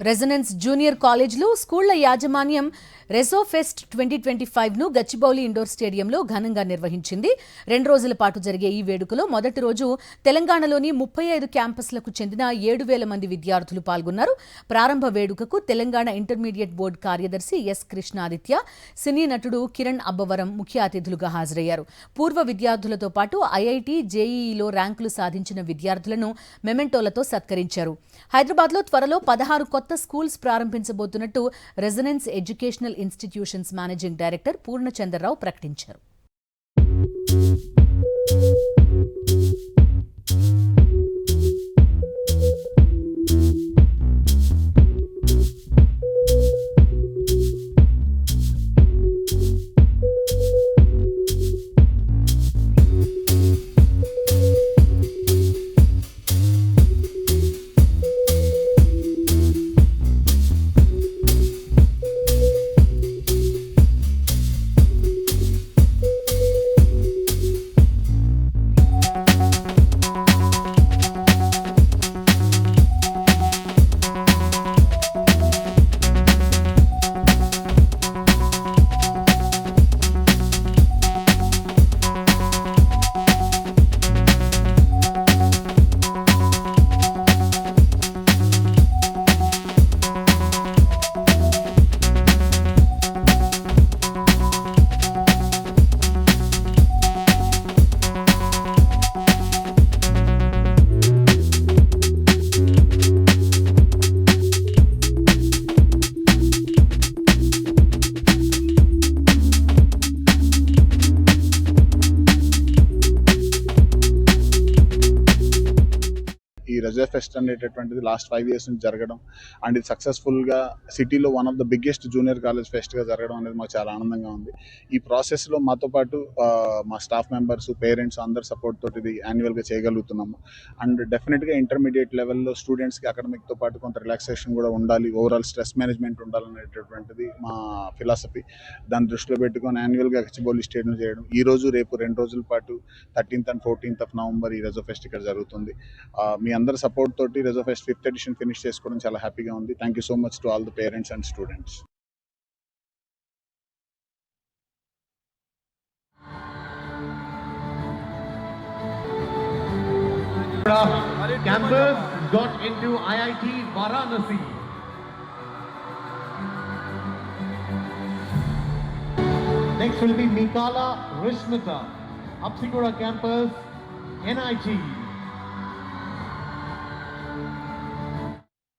Residence junior కాలేజ్లో స్కూళ్ల యాజమాన్యం రెసోఫెస్ట్ 2025ను Gachibowli indoor స్టేడియంలో ఘనంగా నిర్వహించింది. 2 రోజుల పాటు జరిగే ఈ వేడుకలో మొదటి రోజు తెలంగాణలోని 35 క్యాంపస్లకు చెందిన 7,000 మంది విద్యార్థులు పాల్గొన్నారు. ప్రారంభ వేడుకకు తెలంగాణ ఇంటర్మీడియట్ బోర్డు కార్యదర్శి ఎస్ కృష్ణాదిత్య, సినీ నటుడు కిరణ్ అబ్బవరం ముఖ్య అతిథులుగా హాజరయ్యారు. పూర్వ విద్యార్థులతో పాటు ఐఐటి, జేఈఈలో ర్యాంకులు సాధించిన విద్యార్థులను మెమెంటోలతో సత్కరించారు. హైదరాబాద్లో త్వరలో 16 కొత్త schools ప్రారంభించబోతున్నట్టు residence educational institutions managing director Purnachandrarao ప్రకటించారు. ఈ రెజో ఫెస్ట్ అనేటటువంటిది లాస్ట్ 5 years నుంచి జరగడం అండ్ ఇది సక్సెస్ఫుల్గా సిటీలో one of the biggest junior college ఫెస్ట్గా జరగడం అనేది మాకు చాలా ఆనందంగా ఉంది. ఈ ప్రాసెస్లో మాతో పాటు మా స్టాఫ్ మెంబర్స్, పేరెంట్స్ అందరి సపోర్ట్ తోటి ఇది యాన్యువల్గా చేయగలుగుతున్నాము. అండ్ డెఫినెట్గా ఇంటర్మీడియట్ లెవెల్లో స్టూడెంట్స్కి అకాడమిక్తో పాటు కొంత రిలాక్సేషన్ కూడా ఉండాలి, ఓవరాల్ స్ట్రెస్ మేనేజ్మెంట్ ఉండాలనేటటువంటిది మా ఫిలాసఫీ. దాన్ని దృష్టిలో పెట్టుకొని యాన్యువల్గా గచ్చిబౌలి స్టేడియం చేయడం. ఈ రోజు రేపు 2 రోజుల పాటు 13th and 14th of November ఈ రెజో ఫెస్ట్ ఇక్కడ జరుగుతుంది. మీ అందరి సపోర్ట్ తోటి రెజో ఫెస్ట్ 5th edition ఫినిష్ చేసుకోవడం చాలా హ్యాపీగా ఉంది. Thank you so much to all the parents and students. Campus got into IIT Varanasi. Next will be Mikala Rishmita, Hapsikura campus, NIT.